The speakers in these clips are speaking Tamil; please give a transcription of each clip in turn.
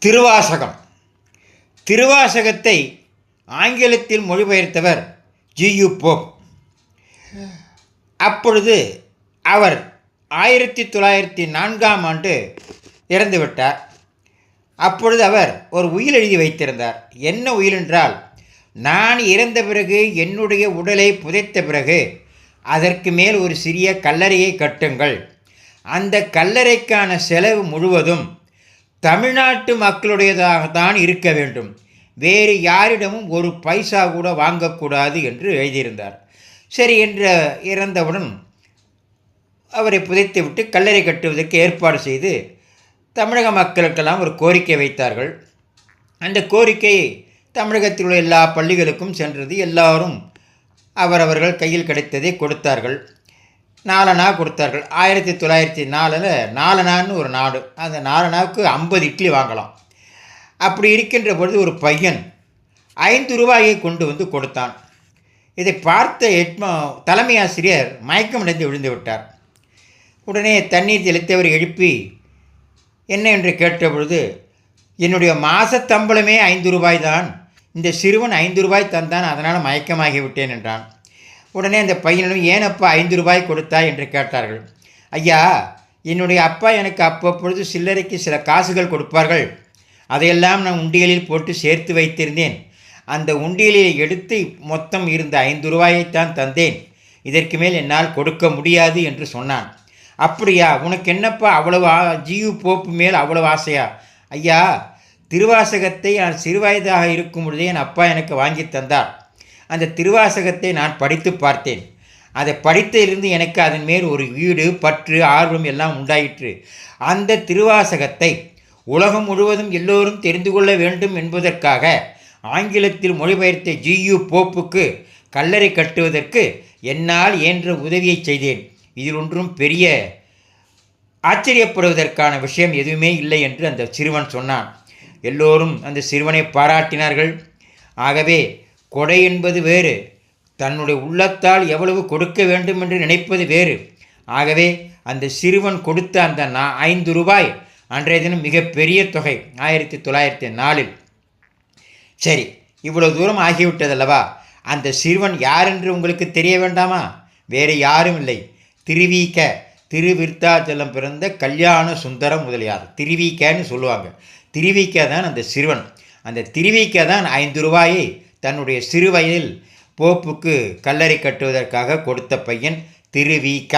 திருவாசகம். திருவாசகத்தை ஆங்கிலத்தில் மொழிபெயர்த்தவர் ஜியு போப். அப்பொழுது அவர் 1904ஆம் ஆண்டு இறந்துவிட்டார். அப்பொழுது அவர் ஒரு உயில் எழுதி வைத்திருந்தார். என்ன உயில் என்றால், நான் இறந்த பிறகு என்னுடைய உடலை புதைத்த பிறகு அதற்கு மேல் ஒரு சிறிய கல்லறையை கட்டுங்கள். அந்த கல்லறைக்கான செலவு முழுவதும் தமிழ்நாட்டு மக்களுடையதாகத்தான் இருக்க வேண்டும், வேறு யாரிடமும் ஒரு பைசா கூட வாங்கக்கூடாது என்று எழுதியிருந்தார். சரி என்று இறந்தவுடன் அவரை புதைத்துவிட்டு கல்லறை கட்டுவதற்கு ஏற்பாடு செய்து தமிழக மக்களுக்கெல்லாம் ஒரு கோரிக்கை வைத்தார்கள். அந்த கோரிக்கை தமிழகத்தில் உள்ள எல்லா பள்ளிகளுக்கும் சென்றது. எல்லாரும் அவரவர்கள் கையில் கிடைத்ததை கொடுத்தார்கள். 4 அணா கொடுத்தார்கள். 1904 4 அணான்னு ஒரு நாடு. அந்த 4 அணாவுக்கு 50 இட்லி வாங்கலாம். அப்படி இருக்கின்ற பொழுது ஒரு பையன் 5 ரூபாயை கொண்டு வந்து கொடுத்தான். இதை பார்த்த தலைமை ஆசிரியர் மயக்கமடைந்து விழுந்து விட்டார். உடனே தண்ணீர் தெளித்தவர் எழுப்பி என்ன என்று கேட்டபொழுது, என்னுடைய மாதத்தம்பளமே 5 ரூபாய் தான், இந்த சிறுவன் 5 ரூபாய் தந்தான், அதனால் மயக்கமாகிவிட்டேன் என்றான். உடனே அந்த பையனிடம், ஏனப்பா 5 ரூபாய் கொடுத்தாய் என்று கேட்டார்கள். ஐயா, என்னுடைய அப்பா எனக்கு அப்பப்பொழுது சில்லறைக்கு சில காசுகள் கொடுப்பார்கள், அதையெல்லாம் நான் உண்டியலில் போட்டு சேர்த்து வைத்திருந்தேன். அந்த உண்டியலில் எடுத்து மொத்தம் இருந்த 5 ரூபாயைத்தான் தந்தேன், இதற்கு மேல் என்னால் கொடுக்க முடியாது என்று சொன்னான். அப்படியா, உனக்கு என்னப்பா அவ்வளவு ஜியு போப்பு மேல் அவ்வளவு ஆசையா? ஐயா, திருவாசகத்தை நான் சிறுவயதாக இருக்கும் பொழுதே என் அப்பா எனக்கு வாங்கி தந்தார். அந்த திருவாசகத்தை நான் படித்து பார்த்தேன். அதை படித்ததிலிருந்து எனக்கு அதன் மேல் ஒரு ஈடு, பற்று, ஆர்வம் எல்லாம் உண்டாயிற்று. அந்த திருவாசகத்தை உலகம் முழுவதும் எல்லோரும் தெரிந்து கொள்ள வேண்டும் என்பதற்காக ஆங்கிலத்தில் மொழிபெயர்த்த ஜியு போப்புக்கு கல்லறை கட்டுவதற்கு என்னால் இயன்ற உதவியை செய்தேன். இதில் ஒன்றும் பெரிய ஆச்சரியப்படுவதற்கான விஷயம் எதுவுமே இல்லை என்று அந்த சிறுவன் சொன்னான். எல்லோரும் அந்த சிறுவனை பாராட்டினார்கள். ஆகவே கொடை என்பது வேறு, தன்னுடைய உள்ளத்தால் எவ்வளவு கொடுக்க வேண்டும் என்று நினைப்பது வேறு. ஆகவே அந்த சிறுவன் கொடுத்த அந்த 5 ரூபாய் அன்றைய தினம் மிகப்பெரிய தொகை, 1904. சரி, இவ்வளவு தூரம் ஆகிவிட்டதல்லவா? அந்த சிறுவன் யார் என்று உங்களுக்கு தெரிய வேண்டாமா? வேறு யாரும் இல்லை, திருவிருத்தாச்சலம் பிறந்த கல்யாண சுந்தர முதலியார், திருவிக்கன்னு சொல்லுவாங்க. திருவிக்க தான் அந்த சிறுவன். அந்த திருவிக்க தான் 5 ரூபாயை தன்னுடைய சிறு வயதில் போப்புக்கு கல்லறை கட்டுவதற்காக கொடுத்த பையன் திருவிக.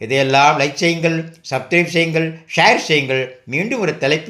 இதையெல்லாம் லைக் செய்யுங்கள், சப்ஸ்கிரைப் செய்யுங்கள், ஷேர் செய்யுங்கள். மீண்டும் ஒரு தலைப்பில்